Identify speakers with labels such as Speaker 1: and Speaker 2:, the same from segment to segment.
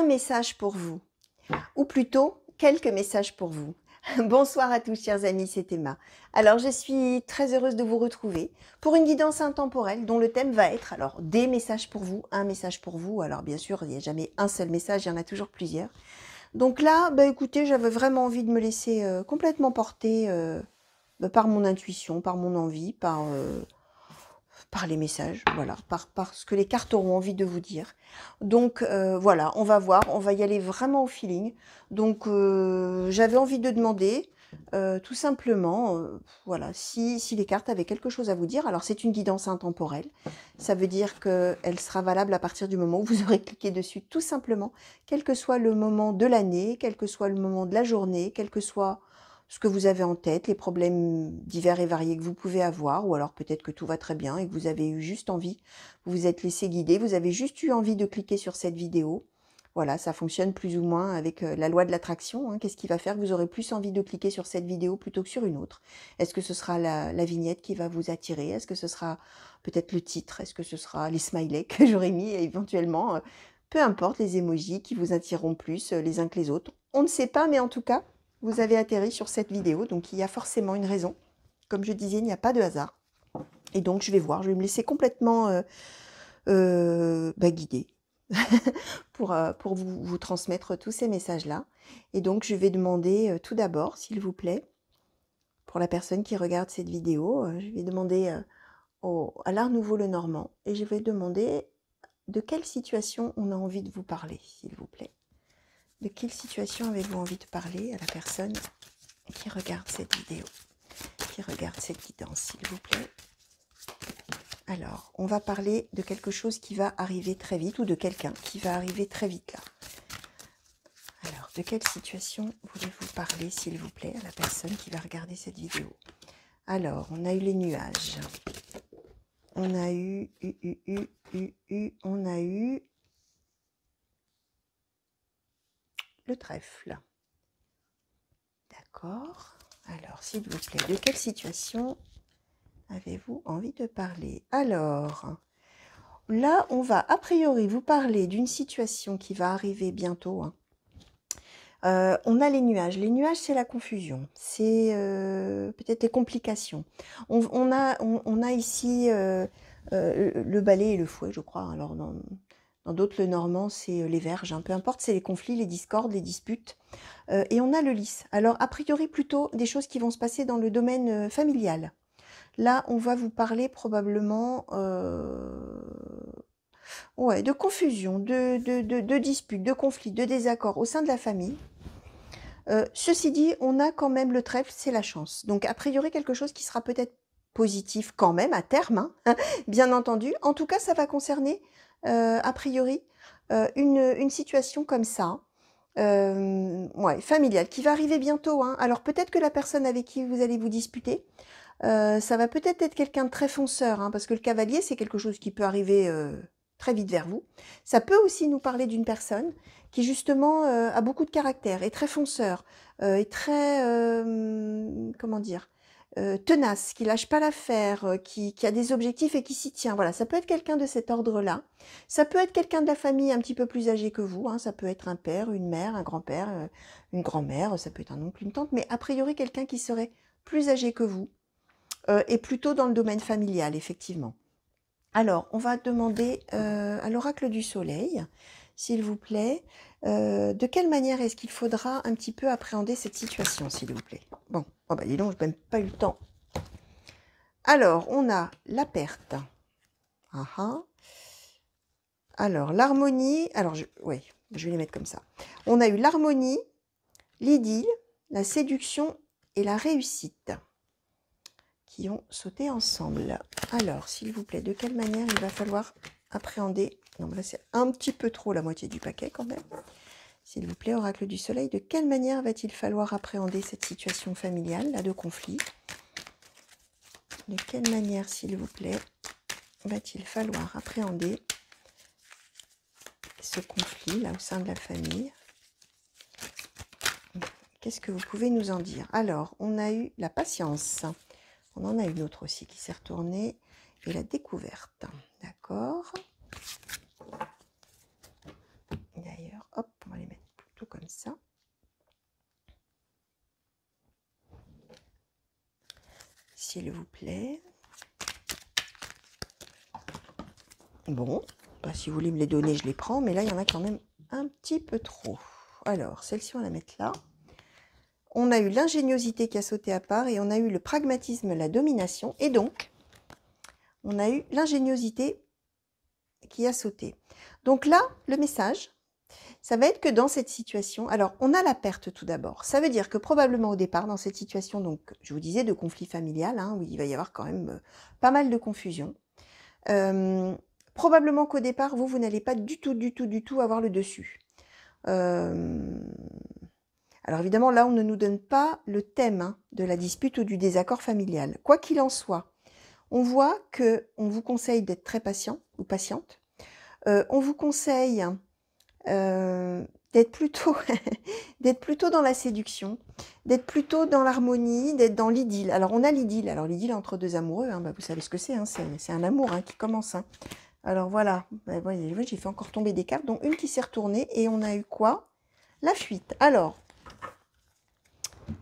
Speaker 1: message pour vous, ou plutôt quelques messages pour vous. Bonsoir à tous chers amis, c'est Emma. Alors je suis très heureuse de vous retrouver pour une guidance intemporelle dont le thème va être alors des messages pour vous, un message pour vous. Alors bien sûr il n'y a jamais un seul message, il y en a toujours plusieurs. Donc là, écoutez, j'avais vraiment envie de me laisser complètement porter par mon intuition, par mon envie, par les messages, voilà, par ce que les cartes auront envie de vous dire. Donc voilà, on va voir, on va y aller vraiment au feeling. Donc j'avais envie de demander tout simplement, voilà, si les cartes avaient quelque chose à vous dire. Alors c'est une guidance intemporelle, ça veut dire qu'elle sera valable à partir du moment où vous aurez cliqué dessus, tout simplement, quel que soit le moment de l'année, quel que soit le moment de la journée, quel que soit ce que vous avez en tête, les problèmes divers et variés que vous pouvez avoir, ou alors peut-être que tout va très bien et que vous avez eu juste envie, vous vous êtes laissé guider, vous avez juste eu envie de cliquer sur cette vidéo. Voilà, ça fonctionne plus ou moins avec la loi de l'attraction. Hein. Qu'est-ce qui va faire que vous aurez plus envie de cliquer sur cette vidéo plutôt que sur une autre? Est-ce que ce sera la vignette qui va vous attirer? Est-ce que ce sera peut-être le titre? Est-ce que ce sera les smileys que j'aurais mis éventuellement? Peu importe, les emojis qui vous attireront plus les uns que les autres. On ne sait pas, mais en tout cas, vous avez atterri sur cette vidéo, donc il y a forcément une raison. Comme je disais, il n'y a pas de hasard. Et donc je vais voir, je vais me laisser complètement guider pour vous transmettre tous ces messages-là. Et donc je vais demander tout d'abord, s'il vous plaît, pour la personne qui regarde cette vidéo, je vais demander à l'Art Nouveau Le Normand, et je vais demander de quelle situation on a envie de vous parler, s'il vous plaît. De quelle situation avez-vous envie de parler à la personne qui regarde cette vidéo, qui regarde cette guidance, s'il vous plaît. Alors, on va parler de quelque chose qui va arriver très vite, ou de quelqu'un qui va arriver très vite là. Alors, de quelle situation voulez-vous parler, s'il vous plaît, à la personne qui va regarder cette vidéo? Alors, on a eu les nuages. On a eu, on a eu le trèfle. D'accord. Alors, s'il vous plaît, de quelle situation avez-vous envie de parler? Alors, là, on va a priori vous parler d'une situation qui va arriver bientôt. Hein. On a les nuages. Les nuages, c'est la confusion. C'est peut-être les complications. On a ici le balai et le fouet, je crois. Alors, dans d'autres, le normand, c'est les verges. Hein. Peu importe, c'est les conflits, les discordes, les disputes. Et on a le lys. Alors, a priori, plutôt des choses qui vont se passer dans le domaine familial. Là, on va vous parler probablement de confusion, de disputes, de conflits, de désaccords au sein de la famille. Ceci dit, on a quand même le trèfle, c'est la chance. Donc, a priori, quelque chose qui sera peut-être positif quand même, à terme, hein, bien entendu. En tout cas, ça va concerner, a priori, une situation comme ça, familiale, qui va arriver bientôt. Hein. Alors, peut-être que la personne avec qui vous allez vous disputer, ça va peut-être être quelqu'un de très fonceur, hein, parce que le cavalier, c'est quelque chose qui peut arriver très vite vers vous. Ça peut aussi nous parler d'une personne qui, justement, a beaucoup de caractère, est très fonceur, est très, comment dire, tenace, qui lâche pas l'affaire, qui a des objectifs et qui s'y tient. Voilà, ça peut être quelqu'un de cet ordre-là. Ça peut être quelqu'un de la famille un petit peu plus âgé que vous. Hein, ça peut être un père, une mère, un grand-père, une grand-mère, ça peut être un oncle, une tante, mais a priori quelqu'un qui serait plus âgé que vous. Et plutôt dans le domaine familial, effectivement. Alors, on va demander à l'oracle du soleil, s'il vous plaît, de quelle manière est-ce qu'il faudra un petit peu appréhender cette situation, s'il vous plaît. Bon, dis donc, je n'ai même pas eu le temps. Alors, on a la perte. Alors, l'harmonie, je vais les mettre comme ça. On a eu l'harmonie, l'idylle, la séduction et la réussite qui ont sauté ensemble. Alors, s'il vous plaît, de quelle manière il va falloir appréhender... Non, là, c'est un petit peu trop la moitié du paquet, quand même. S'il vous plaît, oracle du soleil, de quelle manière va-t-il falloir appréhender cette situation familiale, là, de conflit? De quelle manière, s'il vous plaît, va-t-il falloir appréhender ce conflit, là, au sein de la famille? Qu'est-ce que vous pouvez nous en dire? Alors, on a eu la patience. On en a une autre aussi qui s'est retournée. Et la découverte. D'accord. D'ailleurs, hop, comme ça. S'il vous plaît. Bon, bah, si vous voulez me les donner, je les prends, mais là, il y en a quand même un petit peu trop. Alors, celle-ci, on va la mettre là. On a eu l'ingéniosité qui a sauté à part et on a eu le pragmatisme, la domination. Et donc, on a eu l'ingéniosité qui a sauté. Donc là, le message, ça va être que dans cette situation, alors on a la perte tout d'abord. Ça veut dire que probablement au départ, dans cette situation, donc je vous disais, de conflit familial, hein, où il va y avoir quand même pas mal de confusion, probablement qu'au départ, vous n'allez pas du tout avoir le dessus. Alors évidemment, là, on ne nous donne pas le thème hein, de la dispute ou du désaccord familial. Quoi qu'il en soit, on voit qu'on vous conseille d'être très patient ou patiente. On vous conseille d'être plutôt, d'être plutôt dans la séduction, d'être plutôt dans l'harmonie, d'être dans l'idylle. Alors on a l'idylle. Alors l'idylle entre deux amoureux, hein, bah, vous savez ce que c'est, hein, c'est un amour hein, qui commence. Hein. Alors voilà, bah, j'ai fait encore tomber des cartes, dont une qui s'est retournée et on a eu quoi? La fuite. Alors,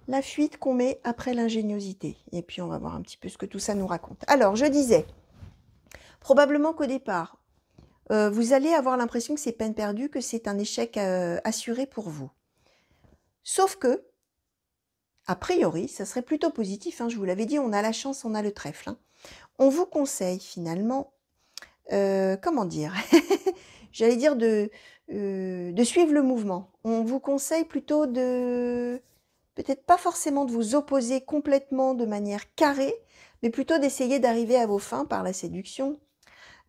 Speaker 1: la fuite qu'on met après l'ingéniosité. Et puis, on va voir un petit peu ce que tout ça nous raconte. Alors, je disais, probablement qu'au départ, vous allez avoir l'impression que c'est peine perdue, que c'est un échec assuré pour vous. Sauf que, a priori, ça serait plutôt positif. Hein, je vous l'avais dit, on a la chance, on a le trèfle. Hein. On vous conseille finalement, comment dire, j'allais dire de suivre le mouvement. On vous conseille plutôt de... peut-être pas forcément de vous opposer complètement de manière carrée, mais plutôt d'essayer d'arriver à vos fins par la séduction,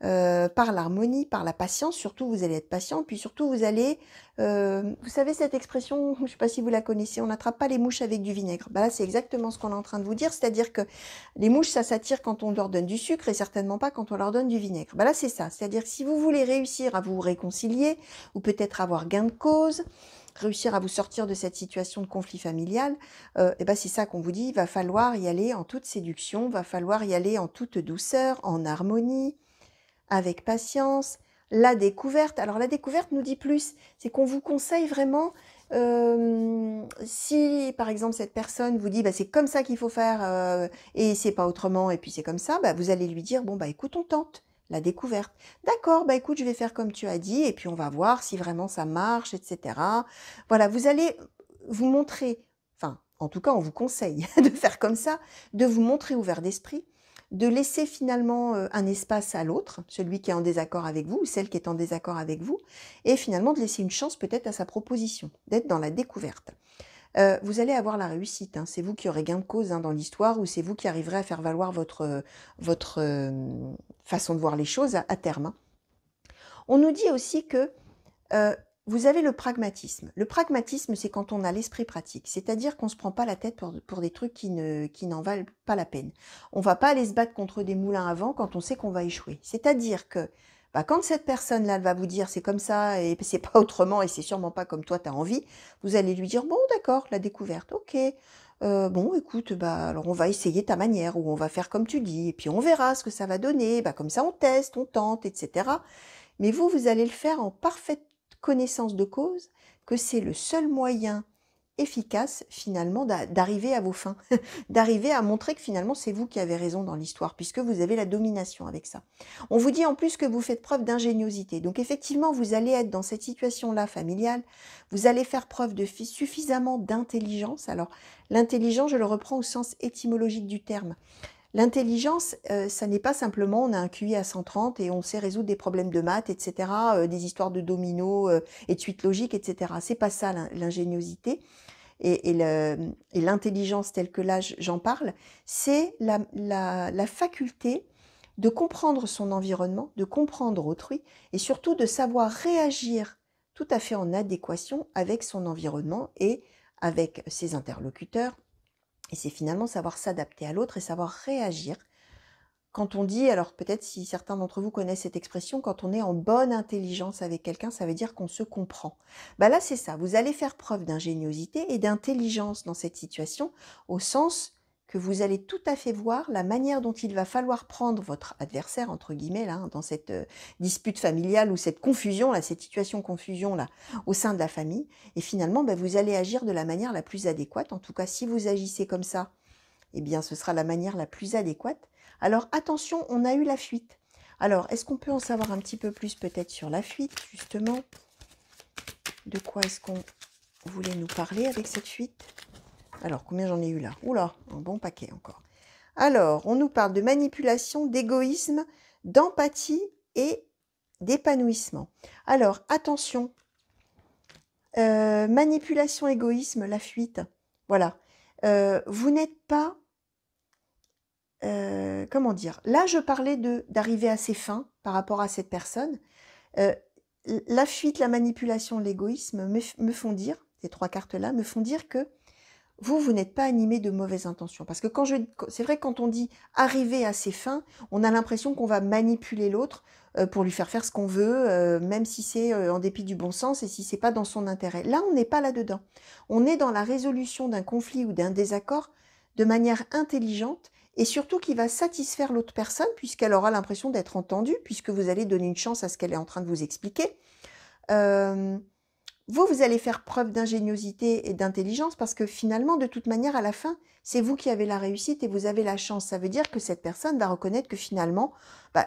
Speaker 1: par l'harmonie, par la patience. Surtout, vous allez être patient, puis surtout, vous allez... vous savez cette expression, je ne sais pas si vous la connaissez, on n'attrape pas les mouches avec du vinaigre. Bah là, c'est exactement ce qu'on est en train de vous dire, c'est-à-dire que les mouches, ça s'attire quand on leur donne du sucre et certainement pas quand on leur donne du vinaigre. Bah là, c'est ça, c'est-à-dire que si vous voulez réussir à vous réconcilier, ou peut-être avoir gain de cause, réussir à vous sortir de cette situation de conflit familial, et ben c'est ça qu'on vous dit, il va falloir y aller en toute séduction, va falloir y aller en toute douceur, en harmonie, avec patience. La découverte, alors la découverte nous dit plus, c'est qu'on vous conseille vraiment, si par exemple cette personne vous dit bah, c'est comme ça qu'il faut faire et c'est pas autrement et puis c'est comme ça, bah, vous allez lui dire bon bah écoute on tente la découverte. D'accord, bah écoute je vais faire comme tu as dit et puis on va voir si vraiment ça marche, etc. Voilà, vous allez vous montrer, enfin en tout cas on vous conseille de faire comme ça, de vous montrer ouvert d'esprit, de laisser finalement un espace à l'autre, celui qui est en désaccord avec vous ou celle qui est en désaccord avec vous, et finalement de laisser une chance peut-être à sa proposition, d'être dans la découverte. Vous allez avoir la réussite, hein. C'est vous qui aurez gain de cause hein, dans l'histoire, ou c'est vous qui arriverez à faire valoir votre façon de voir les choses à terme. Hein. On nous dit aussi que vous avez le pragmatisme. Le pragmatisme, c'est quand on a l'esprit pratique. C'est-à-dire qu'on ne se prend pas la tête pour des trucs qui n'en valent pas la peine. On ne va pas aller se battre contre des moulins à vent quand on sait qu'on va échouer. C'est-à-dire que bah, quand cette personne-là va vous dire c'est comme ça et c'est pas autrement et c'est sûrement pas comme toi tu as envie, vous allez lui dire bon d'accord, la découverte, ok. Bon écoute, bah, alors on va essayer ta manière ou on va faire comme tu dis et puis on verra ce que ça va donner. Bah, comme ça on teste, on tente, etc. Mais vous allez le faire en parfaite connaissance de cause, que c'est le seul moyen efficace finalement d'arriver à vos fins, d'arriver à montrer que finalement c'est vous qui avez raison dans l'histoire, puisque vous avez la domination avec ça. On vous dit en plus que vous faites preuve d'ingéniosité, donc effectivement vous allez être dans cette situation-là familiale, vous allez faire preuve de suffisamment d'intelligence. Alors l'intelligence, je le reprends au sens étymologique du terme. L'intelligence, ça n'est pas simplement on a un QI à 130 et on sait résoudre des problèmes de maths, etc., des histoires de dominos et de suites logiques, etc. C'est pas ça l'ingéniosité et l'intelligence telle que là j'en parle, c'est la faculté de comprendre son environnement, de comprendre autrui et surtout de savoir réagir tout à fait en adéquation avec son environnement et avec ses interlocuteurs. Et c'est finalement savoir s'adapter à l'autre et savoir réagir. Quand on dit, alors peut-être si certains d'entre vous connaissent cette expression, quand on est en bonne intelligence avec quelqu'un, ça veut dire qu'on se comprend. Bah là, c'est ça. Vous allez faire preuve d'ingéniosité et d'intelligence dans cette situation, au sens que vous allez tout à fait voir la manière dont il va falloir prendre votre adversaire, entre guillemets, là, hein, dans cette dispute familiale ou cette confusion, là, cette situation confusion là, au sein de la famille. Et finalement, ben, vous allez agir de la manière la plus adéquate. En tout cas, si vous agissez comme ça, eh bien, ce sera la manière la plus adéquate. Alors, attention, on a eu la fuite. Alors, est-ce qu'on peut en savoir un petit peu plus peut-être sur la fuite, justement? De quoi est-ce qu'on voulait nous parler avec cette fuite? Alors, combien j'en ai eu là? Oula, un bon paquet encore. Alors, on nous parle de manipulation, d'égoïsme, d'empathie et d'épanouissement. Alors, attention, manipulation, égoïsme, la fuite. Voilà. Vous n'êtes pas... comment dire? Là, je parlais d'arriver à ses fins par rapport à cette personne. La fuite, la manipulation, l'égoïsme me font dire, ces trois cartes-là, me font dire que vous n'êtes pas animé de mauvaises intentions. Parce que c'est vrai, quand on dit arriver à ses fins, on a l'impression qu'on va manipuler l'autre pour lui faire ce qu'on veut, même si c'est en dépit du bon sens et si c'est pas dans son intérêt. Là, on n'est pas là-dedans. On est dans la résolution d'un conflit ou d'un désaccord de manière intelligente et surtout qui va satisfaire l'autre personne puisqu'elle aura l'impression d'être entendue, puisque vous allez donner une chance à ce qu'elle est en train de vous expliquer. Vous allez faire preuve d'ingéniosité et d'intelligence parce que finalement, de toute manière, à la fin, c'est vous qui avez la réussite et vous avez la chance. Ça veut dire que cette personne va reconnaître que finalement,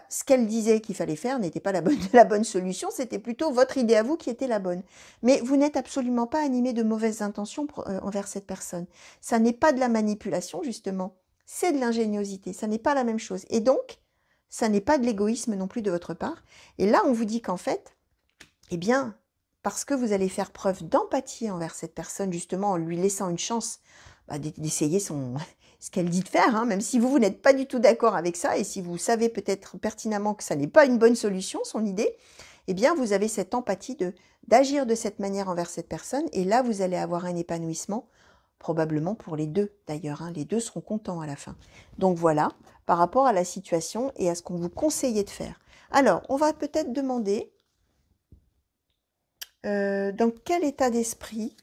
Speaker 1: ce qu'elle disait qu'il fallait faire n'était pas la bonne solution, c'était plutôt votre idée à vous qui était la bonne. Mais vous n'êtes absolument pas animé de mauvaises intentions envers cette personne. Ça n'est pas de la manipulation, justement. C'est de l'ingéniosité. Ça n'est pas la même chose. Et donc, ça n'est pas de l'égoïsme non plus de votre part. Et là, on vous dit qu'en fait, eh bien, parce que vous allez faire preuve d'empathie envers cette personne, justement en lui laissant une chance d'essayer ce qu'elle dit de faire, hein, même si vous n'êtes pas du tout d'accord avec ça, et si vous savez peut-être pertinemment que ça n'est pas une bonne solution, son idée, eh bien vous avez cette empathie d'agir de cette manière envers cette personne, et là vous allez avoir un épanouissement, probablement pour les deux d'ailleurs, hein, les deux seront contents à la fin. Donc voilà, par rapport à la situation et à ce qu'on vous conseillait de faire. Alors, on va peut-être demander... dans quel état d'esprit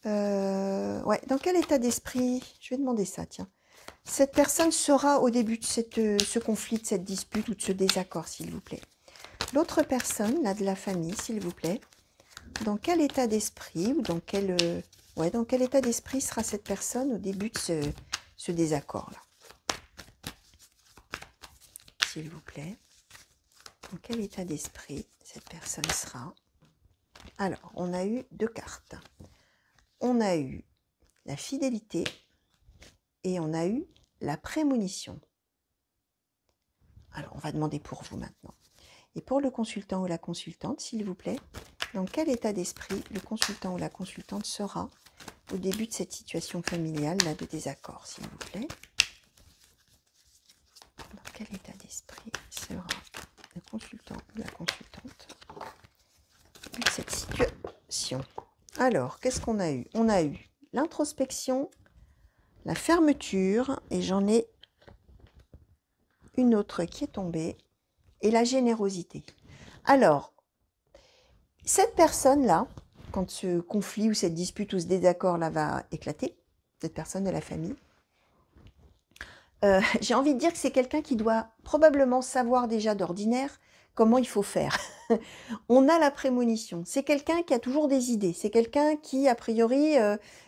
Speaker 1: dans quel état d'esprit, je vais demander ça, tiens, cette personne sera au début de ce conflit, de cette dispute ou de ce désaccord, s'il vous plaît. L'autre personne, là, de la famille, s'il vous plaît, dans quel état d'esprit ou dans quel état d'esprit sera cette personne au début de ce désaccord-là? S'il vous plaît, dans quel état d'esprit cette personne sera? Alors, on a eu deux cartes. On a eu la fidélité et on a eu la prémonition. Alors, on va demander pour vous maintenant. Et pour le consultant ou la consultante, s'il vous plaît, dans quel état d'esprit le consultant ou la consultante sera au début de cette situation familiale là, de désaccord, s'il vous plaît? Dans quel état d'esprit sera le consultant ou la consultante de cette situation? Alors, qu'est-ce qu'on a eu? On a eu l'introspection, la fermeture, et j'en ai une autre qui est tombée, et la générosité. Alors, cette personne-là, quand ce conflit ou cette dispute ou ce désaccord-là va éclater, cette personne de la famille, j'ai envie de dire que c'est quelqu'un qui doit probablement savoir déjà d'ordinaire comment il faut faire. On a la prémonition. C'est quelqu'un qui a toujours des idées. C'est quelqu'un qui, a priori,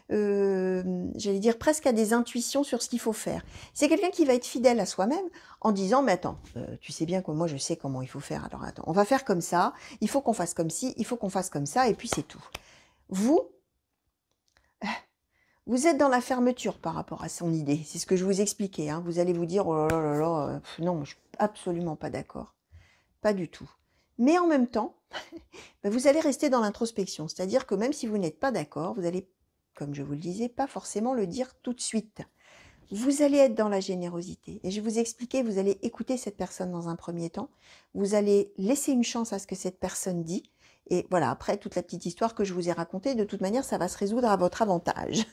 Speaker 1: j'allais dire presque a des intuitions sur ce qu'il faut faire. C'est quelqu'un qui va être fidèle à soi-même en disant, mais attends, tu sais bien que moi je sais comment il faut faire. Alors attends, on va faire comme ça, il faut qu'on fasse comme ci, il faut qu'on fasse comme ça, et puis c'est tout. Vous êtes dans la fermeture par rapport à son idée. C'est ce que je vous expliquais. Hein. Vous allez vous dire, oh là là là, non, je suis absolument pas d'accord. Pas du tout. Mais en même temps, vous allez rester dans l'introspection. C'est-à-dire que même si vous n'êtes pas d'accord, vous allez, comme je vous le disais, pas forcément le dire tout de suite. Vous allez être dans la générosité. Et je vais vous expliquer, vous allez écouter cette personne dans un premier temps. Vous allez laisser une chance à ce que cette personne dit. Et voilà, après, toute la petite histoire que je vous ai racontée, de toute manière, ça va se résoudre à votre avantage.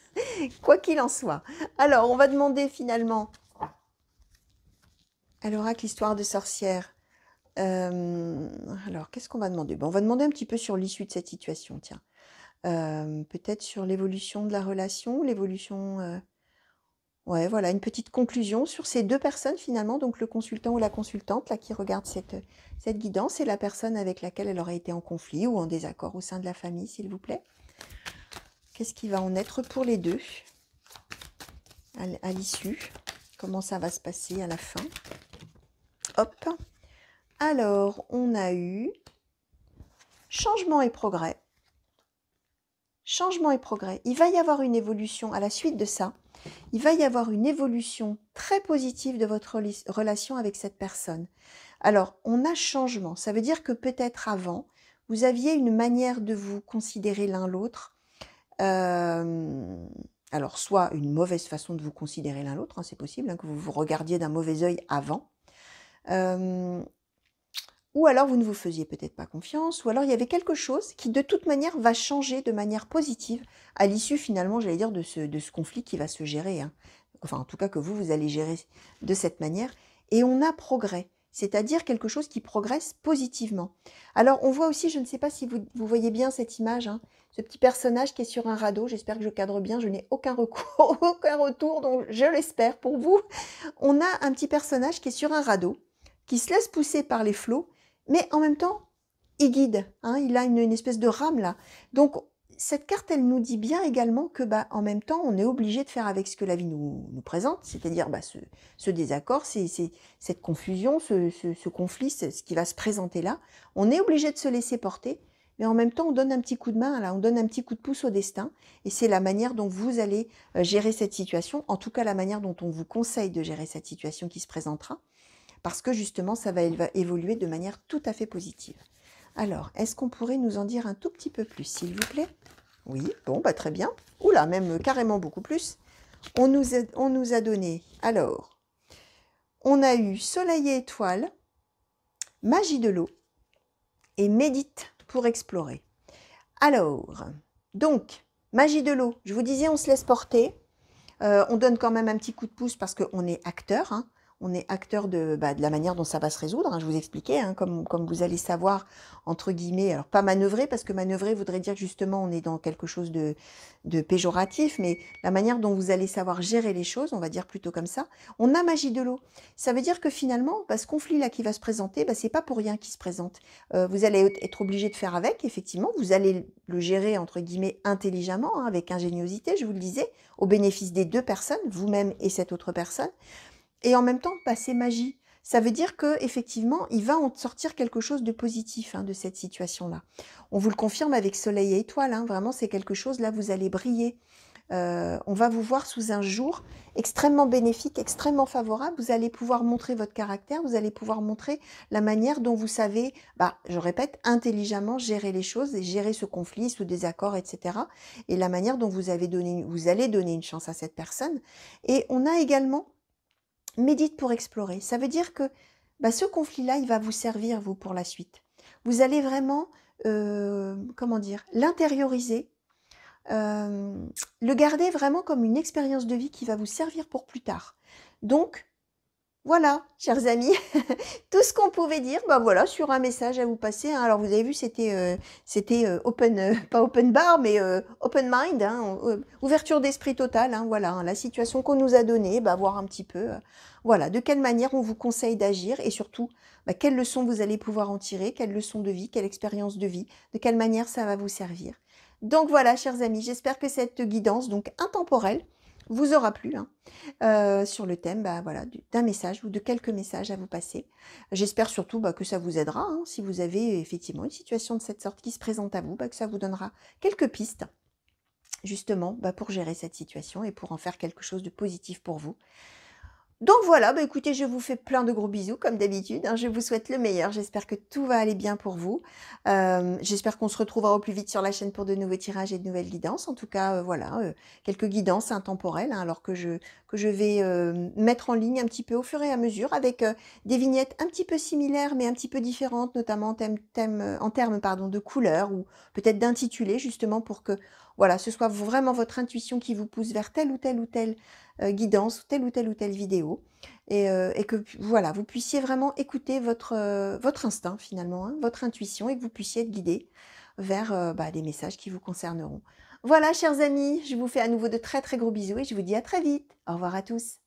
Speaker 1: Quoi qu'il en soit. Alors, on va demander finalement à l'oracle Histoire de sorcière. Alors, qu'est-ce qu'on va demander? On va demander un petit peu sur l'issue de cette situation, tiens. Peut-être sur l'évolution de la relation, l'évolution Ouais, voilà, une petite conclusion sur ces deux personnes finalement, donc le consultant ou la consultante là, qui regarde cette guidance et la personne avec laquelle elle aurait été en conflit ou en désaccord au sein de la famille, s'il vous plaît. Qu'est-ce qui va en être pour les deux à l'issue? Comment ça va se passer à la fin? Hop. Alors, on a eu changement et progrès. Changement et progrès. Il va y avoir une évolution à la suite de ça. Il va y avoir une évolution très positive de votre relation avec cette personne. Alors, on a changement. Ça veut dire que peut-être avant, vous aviez une manière de vous considérer l'un l'autre. Alors, soit une mauvaise façon de vous considérer l'un l'autre, hein, c'est possible, hein, que vous vous regardiez d'un mauvais œil avant. Ou alors vous ne vous faisiez peut-être pas confiance, ou alors il y avait quelque chose qui de toute manière va changer de manière positive à l'issue finalement, j'allais dire, de ce conflit qui va se gérer. Hein. Enfin, en tout cas que vous allez gérer de cette manière. Et on a progrès, c'est-à-dire quelque chose qui progresse positivement. Alors on voit aussi, je ne sais pas si vous voyez bien cette image, hein, ce petit personnage qui est sur un radeau, j'espère que je cadre bien, je n'ai aucun recours, aucun retour, donc je l'espère pour vous. On a un petit personnage qui est sur un radeau, qui se laisse pousser par les flots, mais en même temps, il guide, hein, il a une espèce de rame là. Donc, cette carte, elle nous dit bien également que, bah, en même temps, on est obligé de faire avec ce que la vie nous présente, c'est-à-dire bah, ce désaccord, cette confusion, ce conflit, ce qui va se présenter là. On est obligé de se laisser porter, mais en même temps, on donne un petit coup de main, là, on donne un petit coup de pouce au destin, et c'est la manière dont vous allez gérer cette situation, en tout cas la manière dont on vous conseille de gérer cette situation qui se présentera, parce que justement, ça va évoluer de manière tout à fait positive. Alors, est-ce qu'on pourrait nous en dire un tout petit peu plus, s'il vous plaît? Oui, bon, bah très bien. Oula, même carrément beaucoup plus. On nous a donné, alors, on a eu Soleil et étoile, Magie de l'eau et Médite pour explorer. Alors, donc, Magie de l'eau, je vous disais, on se laisse porter. On donne quand même un petit coup de pouce parce qu'on est acteur, hein. On est acteur de la manière dont ça va se résoudre. Hein. Je vous expliquais, hein, comme vous allez savoir, entre guillemets, alors pas manœuvrer, parce que manœuvrer voudrait dire que justement on est dans quelque chose de péjoratif, mais la manière dont vous allez savoir gérer les choses, on va dire plutôt comme ça. On a Magie de l'eau. Ça veut dire que finalement, ce conflit-là qui va se présenter, c'est pas pour rien qu'il se présente. Vous allez être obligé de faire avec, effectivement. Vous allez le gérer, entre guillemets, intelligemment, hein, avec ingéniosité, je vous le disais, au bénéfice des deux personnes, vous-même et cette autre personne. Et en même temps, c'est magie. Ça veut dire que effectivement, il va en sortir quelque chose de positif, hein, de cette situation-là. On vous le confirme avec Soleil et Étoile. Hein, vraiment, c'est quelque chose, là, vous allez briller. On va vous voir sous un jour extrêmement bénéfique, extrêmement favorable. Vous allez pouvoir montrer votre caractère, vous allez pouvoir montrer la manière dont vous savez, je répète, intelligemment gérer les choses et gérer ce conflit, ce désaccord, etc. Et la manière dont vous allez donner une chance à cette personne. Et on a également Médite pour explorer. Ça veut dire que ce conflit-là, il va vous servir, vous, pour la suite. Vous allez vraiment, comment dire, l'intérioriser, le garder vraiment comme une expérience de vie qui va vous servir pour plus tard. Donc, voilà, chers amis, tout ce qu'on pouvait dire, voilà, sur un message à vous passer. Hein. Alors, vous avez vu, c'était open, pas open bar, mais open mind, hein, ouverture d'esprit totale. Hein, voilà, hein, la situation qu'on nous a donnée, voir un petit peu, voilà, de quelle manière on vous conseille d'agir et surtout, quelles leçons vous allez pouvoir en tirer, quelles leçons de vie, quelle expérience de vie, de quelle manière ça va vous servir. Donc voilà, chers amis, j'espère que cette guidance, donc intemporelle, vous aura plu, hein, sur le thème voilà, d'un message ou de quelques messages à vous passer. J'espère surtout que ça vous aidera, hein, si vous avez effectivement une situation de cette sorte qui se présente à vous, que ça vous donnera quelques pistes, justement, pour gérer cette situation et pour en faire quelque chose de positif pour vous. Donc voilà, écoutez, je vous fais plein de gros bisous comme d'habitude. Hein, je vous souhaite le meilleur. J'espère que tout va aller bien pour vous. J'espère qu'on se retrouvera au plus vite sur la chaîne pour de nouveaux tirages et de nouvelles guidances. En tout cas, voilà, quelques guidances intemporelles, hein, alors que je vais mettre en ligne un petit peu au fur et à mesure avec des vignettes un petit peu similaires mais un petit peu différentes, notamment en termes de couleurs ou peut-être d'intitulés, justement pour que voilà, ce soit vraiment votre intuition qui vous pousse vers telle ou telle guidance, ou telle vidéo, et que voilà, vous puissiez vraiment écouter votre instinct finalement, hein, votre intuition, et que vous puissiez être guidé vers des messages qui vous concerneront. Voilà, chers amis, je vous fais à nouveau de très très gros bisous et je vous dis à très vite. Au revoir à tous.